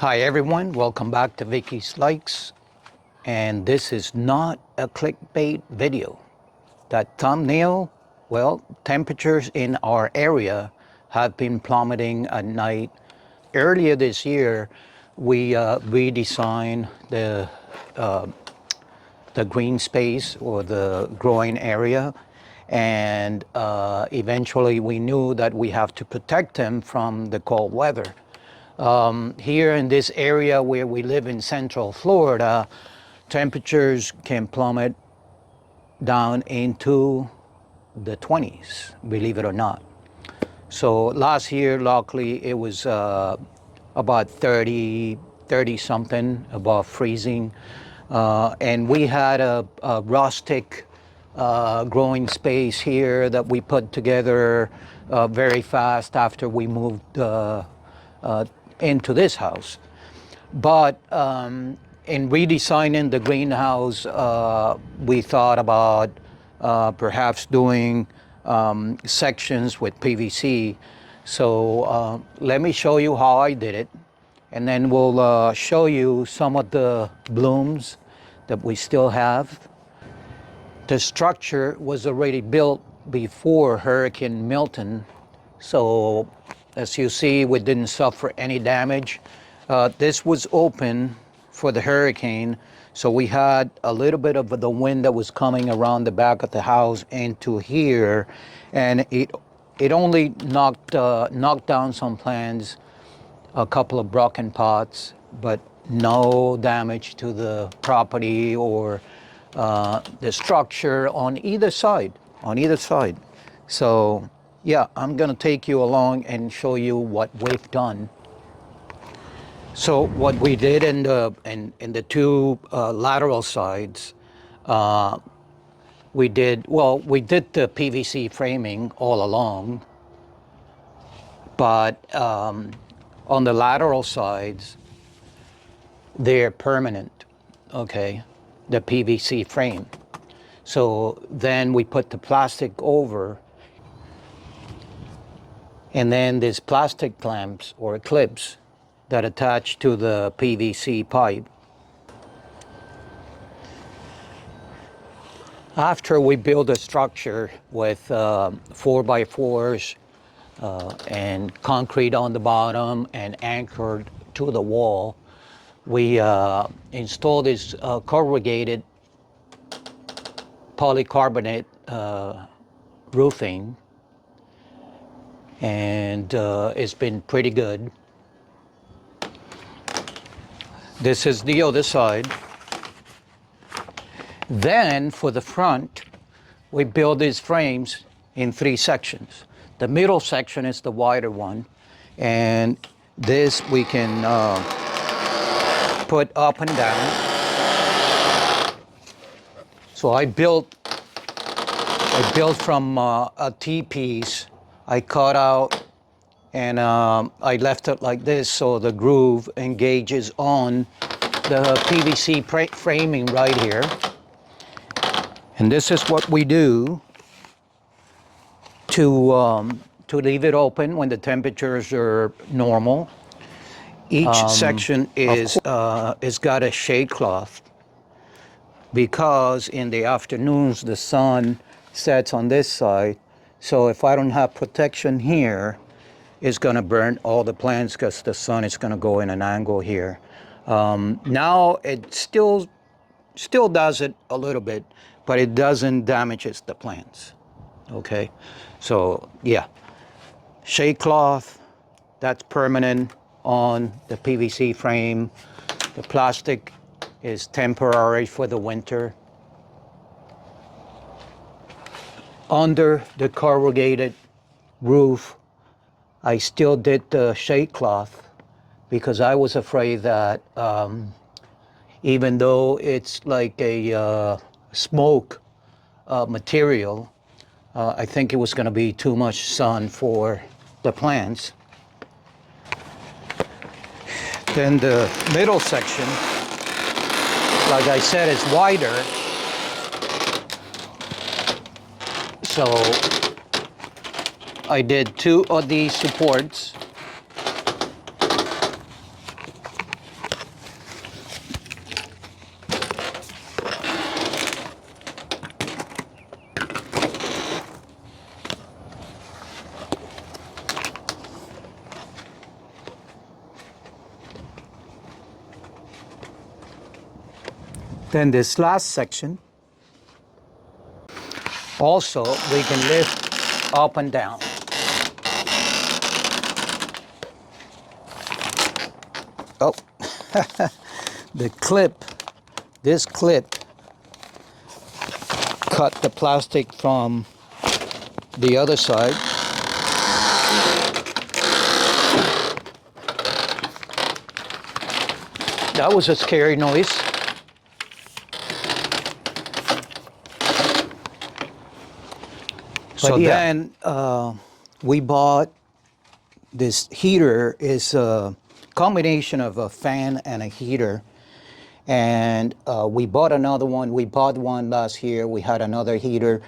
Hi everyone, welcome back to Vicky's Likes, and this is not a clickbait video. That thumbnail, well, temperatures in our area have been plummeting at night. Earlier this year, we redesigned the green space or the growing area, and eventually we knew that we have to protect them from the cold weather. Here in this area where we live in Central Florida, temperatures can plummet down into the 20s, believe it or not. So last year, luckily, it was about 30 something above freezing. And we had a rustic growing space here that we put together very fast after we moved into this house. But in redesigning the greenhouse, we thought about perhaps doing sections with PVC. So let me show you how I did it, and then we'll show you some of the blooms that we still have. The structure was already built before Hurricane Milton, so as you see, we didn't suffer any damage. This was open for the hurricane, so we had a little bit of the wind that was coming around the back of the house into here, and it only knocked down some plants, a couple of broken pots, but no damage to the property or the structure on either side. So yeah, I'm gonna take you along and show you what we've done. So what we did in the two lateral sides, we did the PVC framing all along, but on the lateral sides, they're permanent, okay, the PVC frame. So then we put the plastic over, and then these plastic clamps or clips that attach to the PVC pipe. After we build a structure with 4x4s and concrete on the bottom and anchored to the wall, we installed this corrugated polycarbonate roofing, and it's been pretty good. This is the other side. Then for the front, we build these frames in 3 sections. The middle section is the wider one, and this we can put up and down. So I built from a T-piece. I cut out and I left it like this so the groove engages on the PVC framing right here. And this is what we do to leave it open when the temperatures are normal. Each section is got a shade cloth, because in the afternoons the sun sets on this side. So if I don't have protection here, it's going to burn all the plants because the sun is going to go in an angle here. Now it still does it a little bit, but it doesn't damage the plants. Okay, so yeah, shade cloth, that's permanent on the PVC frame. The plastic is temporary for the winter. Under the corrugated roof, I still did the shade cloth because I was afraid that even though it's like a smoke material, I think it was going to be too much sun for the plants. Then the middle section, like I said, is wider. So I did 2 of these supports Then this last section, also we can lift up and down. Oh, the clip, this clip cut the plastic from the other side. That was a scary noise. So then we bought this heater. Is a combination of a fan and a heater. And we bought another one. We bought one last year. We had another heater.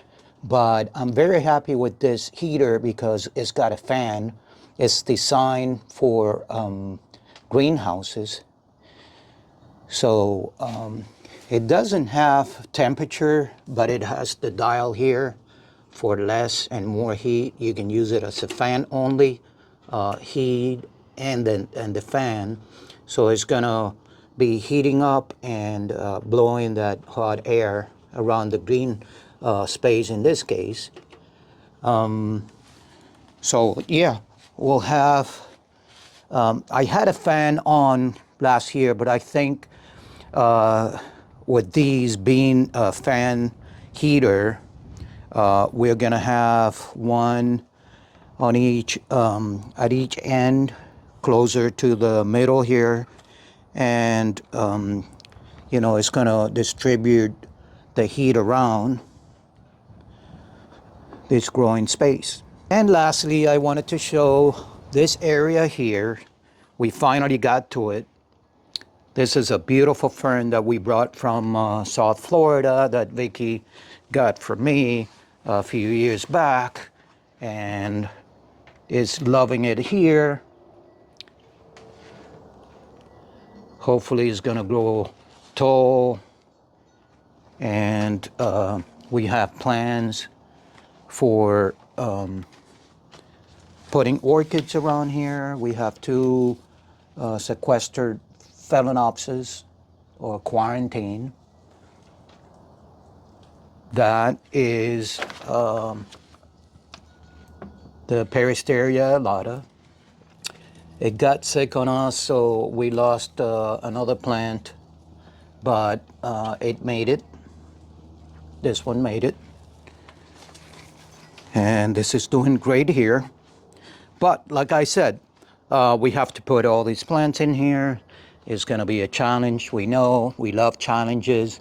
But I'm very happy with this heater because it's got a fan. It's designed for greenhouses. So it doesn't have temperature, but it has the dial here for less and more heat. You can use it as a fan only, heat and the fan. So it's gonna be heating up and blowing that hot air around the green space in this case. So yeah, we'll have, I had a fan on last year, but I think with these being a fan heater, we're gonna have one on each, at each end, closer to the middle here. And, you know, it's gonna distribute the heat around this growing space. And lastly, I wanted to show this area here. We finally got to it. This is a beautiful fern that we brought from South Florida that Vicky got for me a few years back, and is loving it here. Hopefully it's gonna grow tall, and we have plans for putting orchids around here. We have two sequestered phalaenopsis or quarantine. That is the Peristeria alata. It got sick on us, so we lost another plant, but it made it. This one made it. And this is doing great here. But like I said, we have to put all these plants in here. It's gonna be a challenge. We know, we love challenges,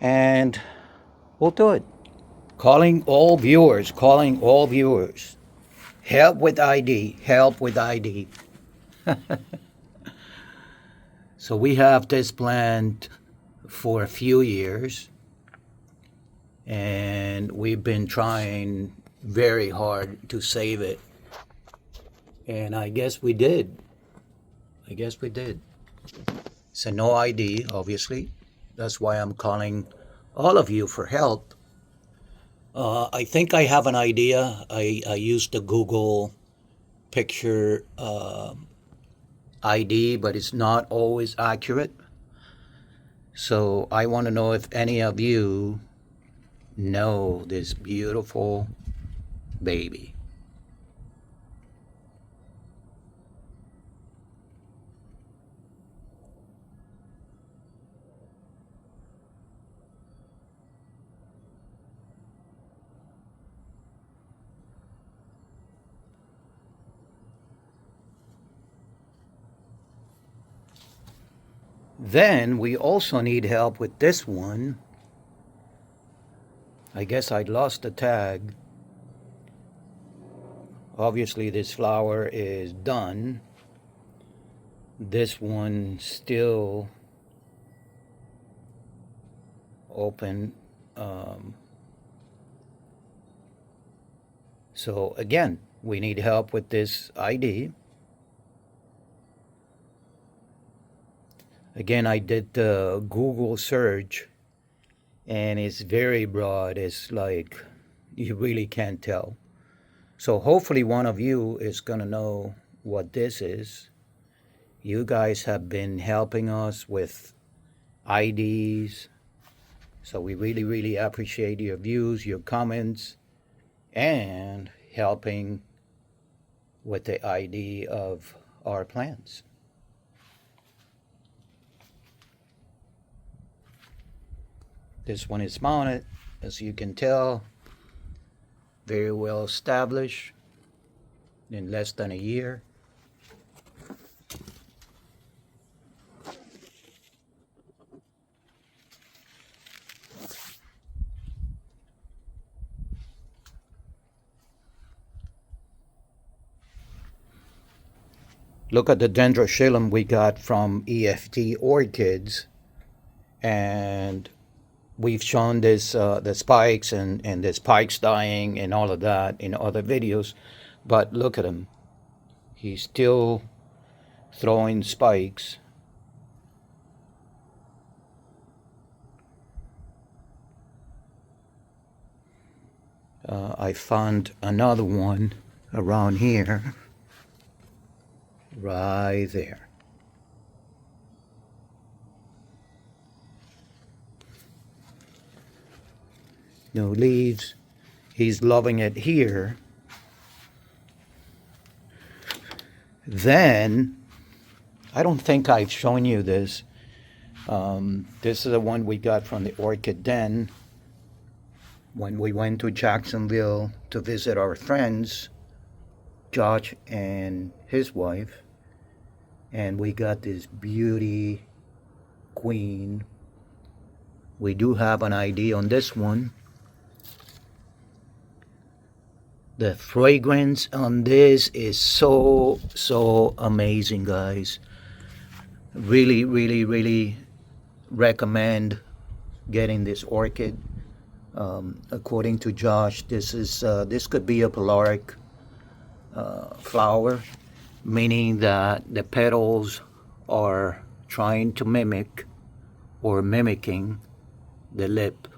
and we'll do it. Calling all viewers, calling all viewers. Help with ID, help with ID. So we have this plant for a few years, and we've been trying very hard to save it. And I guess we did. I guess we did. So no ID, obviously. That's why I'm calling all of you for help. I think I have an idea. I used the Google picture ID, but it's not always accurate. So I want to know if any of you know this beautiful baby. Then we also need help with this one. I guess I lost the tag. Obviously this flower is done. This one still open. So again, we need help with this ID. Again, I did the Google search, and it's very broad. It's like you really can't tell. So hopefully one of you is gonna know what this is. You guys have been helping us with IDs, So we really appreciate your views, your comments, and helping with the idea of our plants. This one is mounted, as you can tell, very well established in less than a year. Look at the dendrochilum we got from EFT Orchids, and we've shown this the spikes and the spikes dying and all of that in other videos, but look at him. He's still throwing spikes. I found another one around here, right there. No leaves. He's loving it here. Then, I don't think I've shown you this. This is the one we got from the Orchid Den when we went to Jacksonville to visit our friends, Josh and his wife. And we got this beauty queen. We do have an ID on this one. The fragrance on this is so amazing, guys. Really recommend getting this orchid. According to Josh, this could be a polaric flower, meaning that the petals are trying to mimic or mimicking the lip.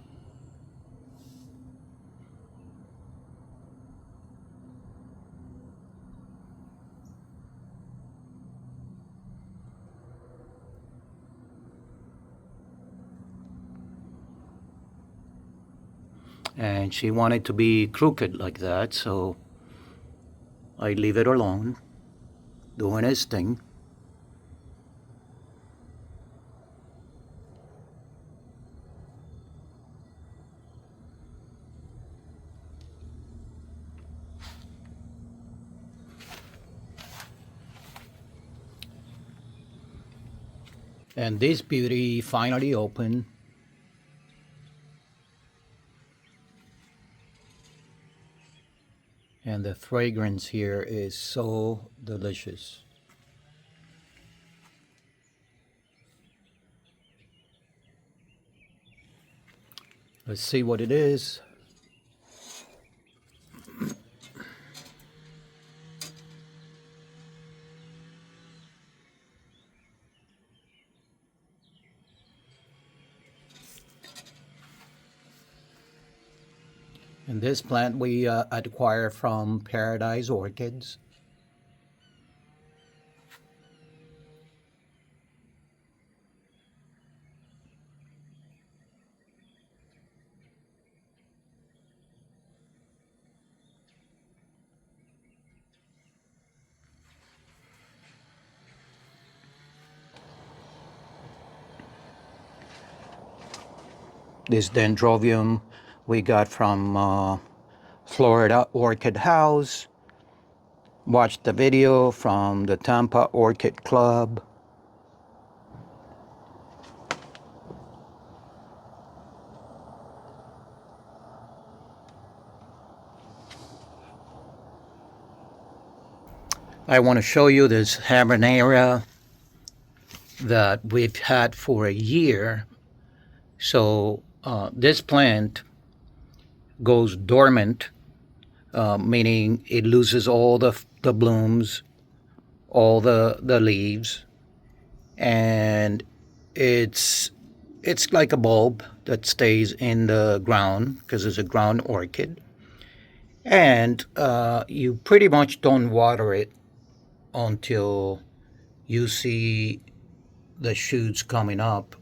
And she wanted to be crooked like that, so I leave it alone, doing his thing. And this beauty finally opened. And the fragrance here is so delicious. Let's see what it is. And this plant we acquire from Paradise Orchids. This dendrobium we got from Florida Orchid House. Watched the video from the Tampa Orchid Club. I want to show you this Habanera that we've had for a year. So this plant goes dormant, meaning it loses all the blooms, all the leaves, and it's like a bulb that stays in the ground because it's a ground orchid. And you pretty much don't water it until you see the shoots coming up.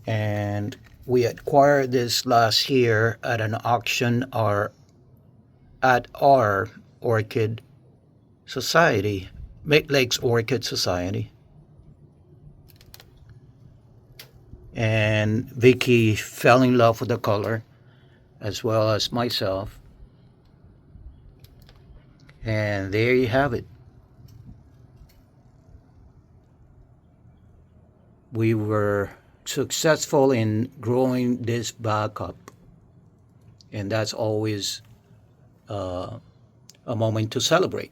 And we acquired this last year at an auction or at our Orchid Society, Great Lakes Orchid Society. And Vicky fell in love with the color as well as myself. And there you have it. We were successful in growing this back up, and that's always a moment to celebrate.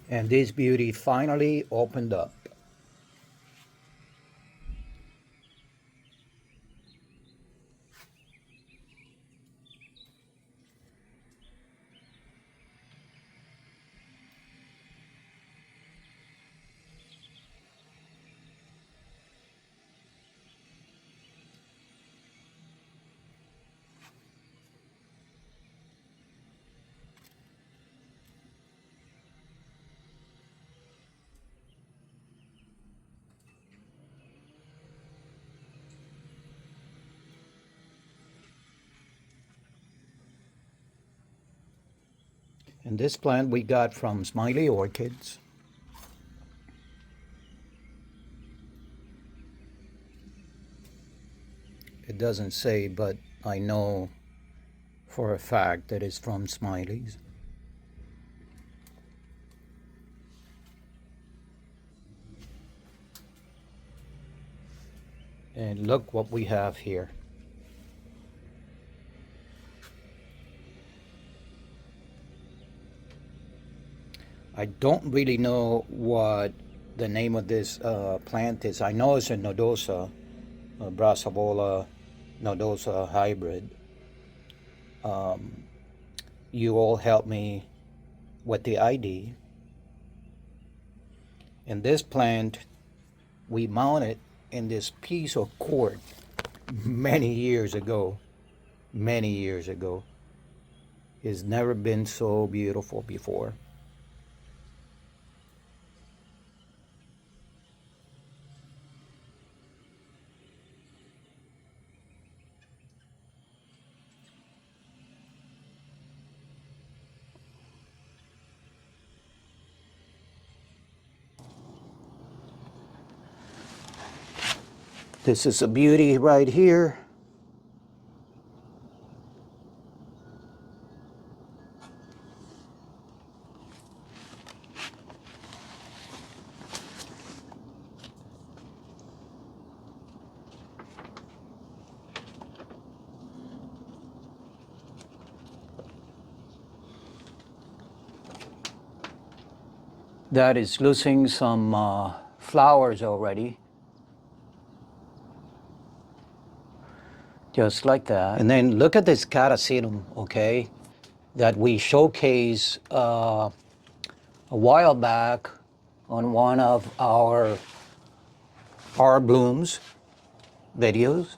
And this beauty finally opened up. And this plant we got from Smiley Orchids. It doesn't say, but I know for a fact that it's from Smiley's. And look what we have here. I don't really know what the name of this plant is. I know it's a nodosa, a Brassavola nodosa hybrid. You all helped me with the ID. And this plant, we mounted in this piece of cord many years ago. Many years ago. It's never been so beautiful before. This is a beauty right here. That is losing some flowers already. Just like that. And then look at this catasetum, okay, that we showcased a while back on one of our Blooms videos.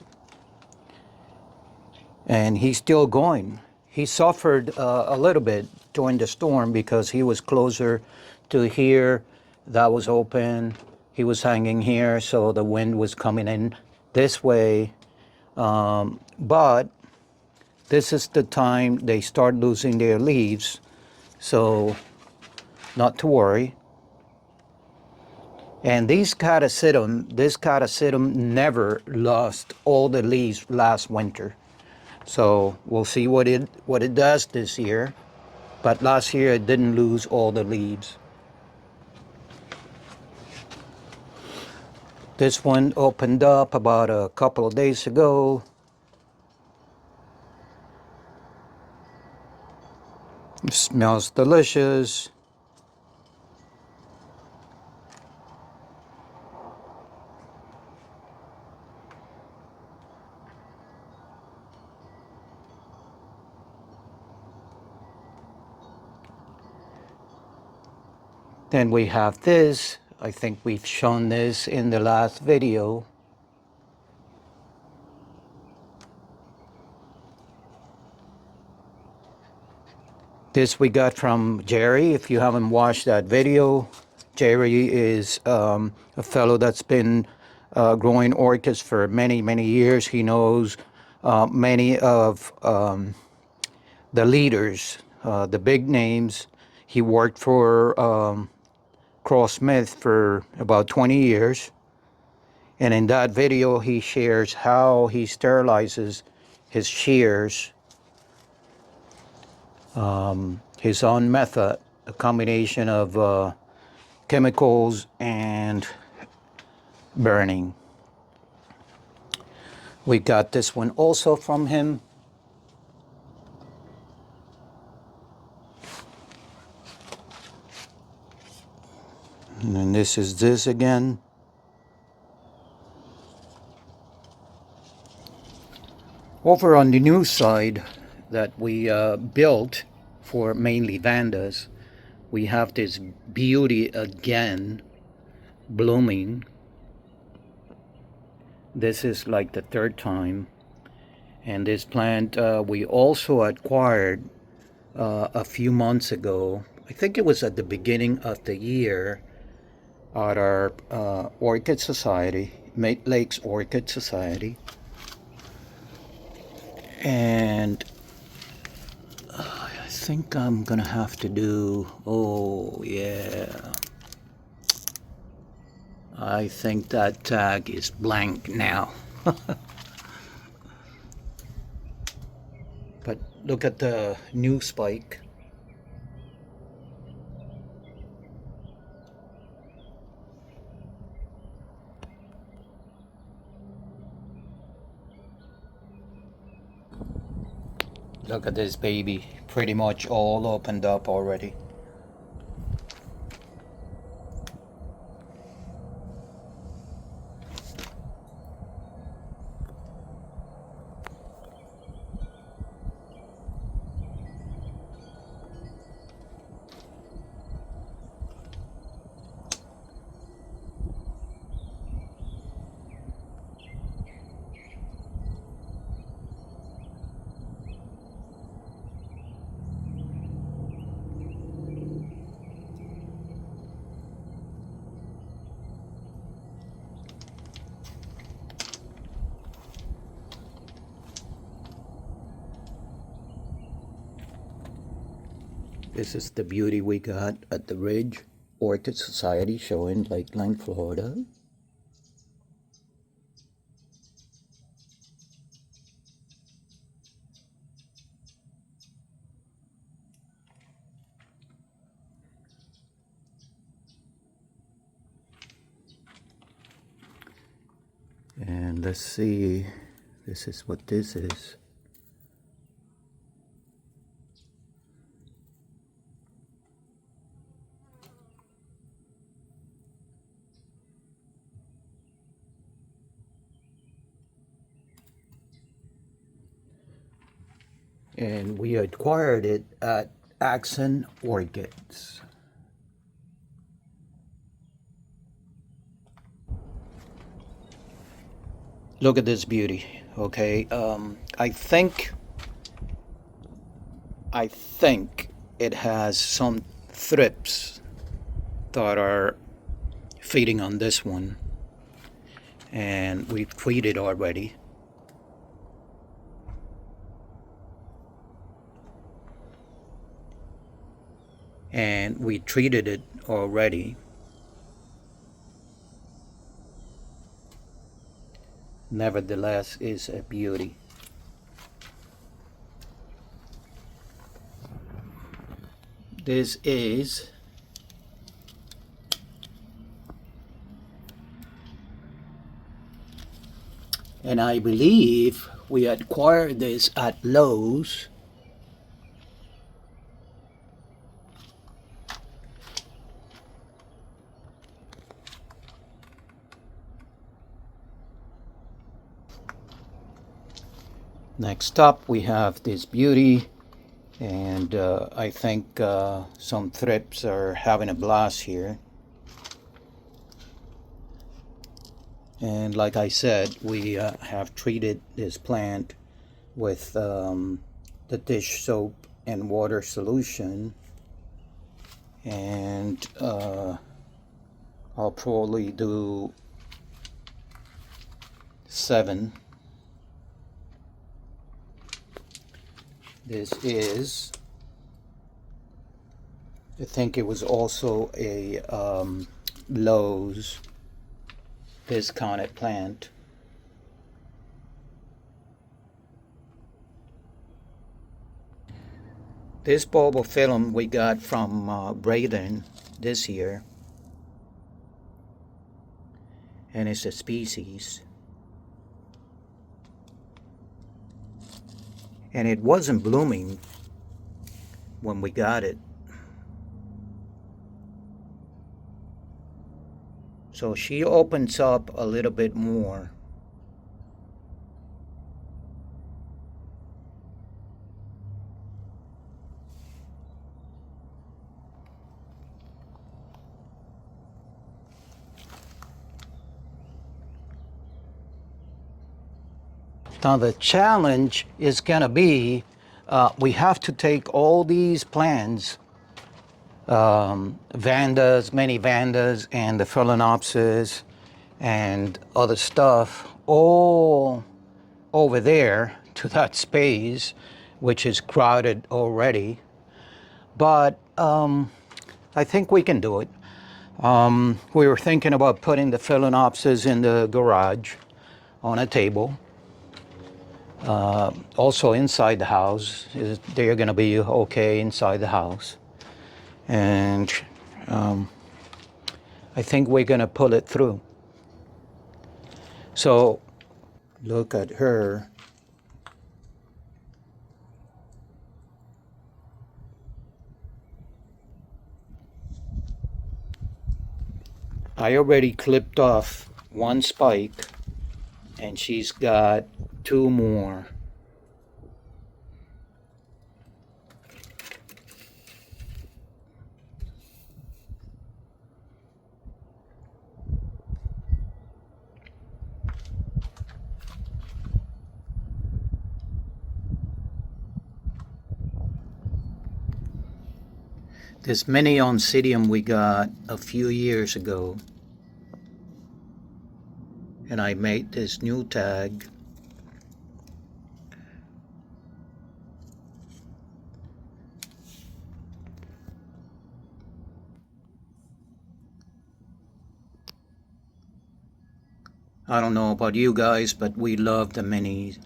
And he's still going. He suffered a little bit during the storm because he was closer to here. That was open. He was hanging here, so the wind was coming in this way. But this is the time they start losing their leaves, so not to worry. And this catasetum never lost all the leaves last winter. So we'll see what it does this year. But last year it didn't lose all the leaves. This one opened up about a couple of days ago. It smells delicious. Then we have this. I think we've shown this in the last video. This we got from Jerry. If you haven't watched that video, Jerry is a fellow that's been growing orchids for many, many years. He knows many of the leaders, the big names. He worked for Cross Smith for about 20 years. And in that video, he shares how he sterilizes his shears, his own method, a combination of chemicals and burning. We got this one also from him. And then this is this again. Over on the new side that we built for mainly Vandas, we have this beauty again blooming. This is like the third time. And this plant we also acquired a few months ago. I think it was at the beginning of the year at our Orchid Society, Mate Lakes Orchid Society. And I think I'm gonna have to do, oh yeah, I think that tag is blank now. But look at the new spike. Look at this baby, pretty much all opened up already. This is the beauty we got at the Ridge Orchid Society show in Lakeland, Florida. And let's see, this is what this is. And we acquired it at Accent Orchids. Look at this beauty, okay? I think it has some thrips that are feeding on this one, and we've treated already. And we treated it already. Nevertheless, is a beauty. This is and I believe we acquired this at Lowe's. Next up we have this beauty, and I think some thrips are having a blast here. And like I said, we have treated this plant with the dish soap and water solution, and I'll probably do 7. This is, I think it was also a Lowe's discounted plant. This bulb of film we got from Braden this year, and it's a species. And it wasn't blooming when we got it. So she opens up a little bit more. Now the challenge is gonna be, we have to take all these plants, Vandas, many Vandas, and the Phalaenopsis, and other stuff, all over there to that space, which is crowded already. But I think we can do it. We were thinking about putting the Phalaenopsis in the garage on a table. Also inside the house, they're going to be okay inside the house. And I think we're going to pull it through. So look at her. I already clipped off one spike, and she's got 2 more. This mini oncidium we got a few years ago, and I made this new tag. I don't know about you guys, but we love the minis.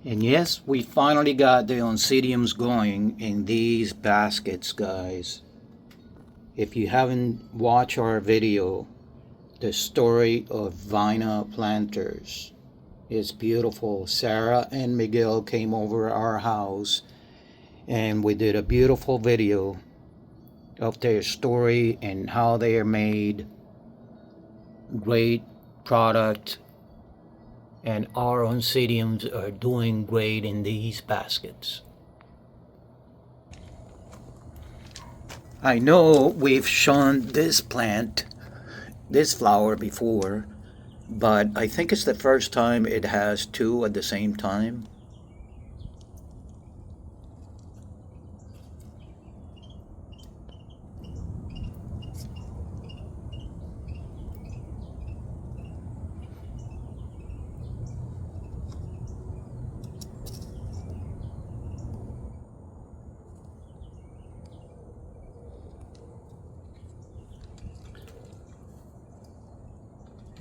And yes, we finally got the oncidiums going in these baskets, guys. If you haven't watched our video, the story of Vina planters, it's beautiful. Sarah and Miguel came over our house and we did a beautiful video of their story and how they are made. Great product. And our oncidiums are doing great in these baskets. I know we've shown this plant, this flower before, but I think it's the first time it has 2 at the same time.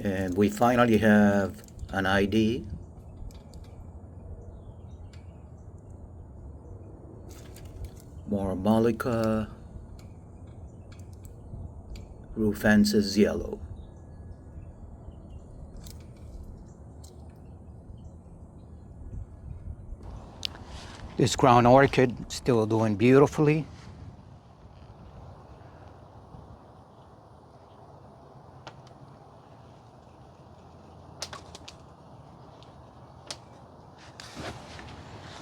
And we finally have an ID. Mormolica rufensis yellow. This ground orchid still doing beautifully.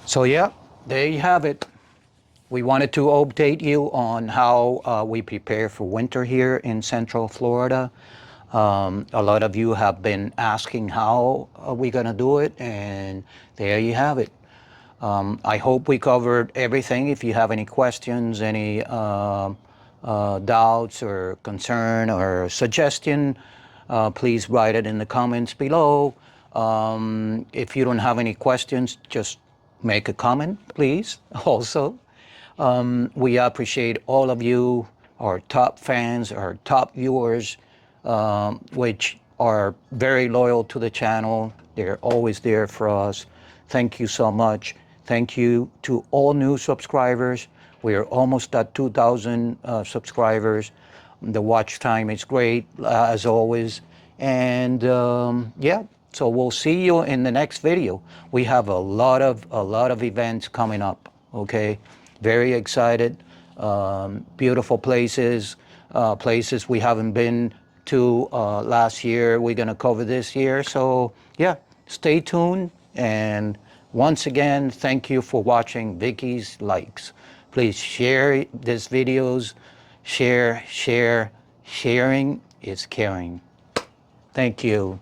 So yeah, there you have it. We wanted to update you on how we prepare for winter here in Central Florida. A lot of you have been asking how are we going to do it, and there you have it. I hope we covered everything. If you have any questions, any doubts or concern or suggestion, please write it in the comments below. If you don't have any questions, just make a comment, please, also. We appreciate all of you, our top fans, our top viewers, which are very loyal to the channel. They're always there for us. Thank you so much. Thank you to all new subscribers. We are almost at 2,000 subscribers. The watch time is great, as always. And yeah, so we'll see you in the next video. We have a lot of events coming up. Okay, very excited. Beautiful places, places we haven't been to last year. We're gonna cover this year. So yeah, stay tuned. And once again, thank you for watching Vicky's Likes. Please share these videos. Sharing is caring. Thank you.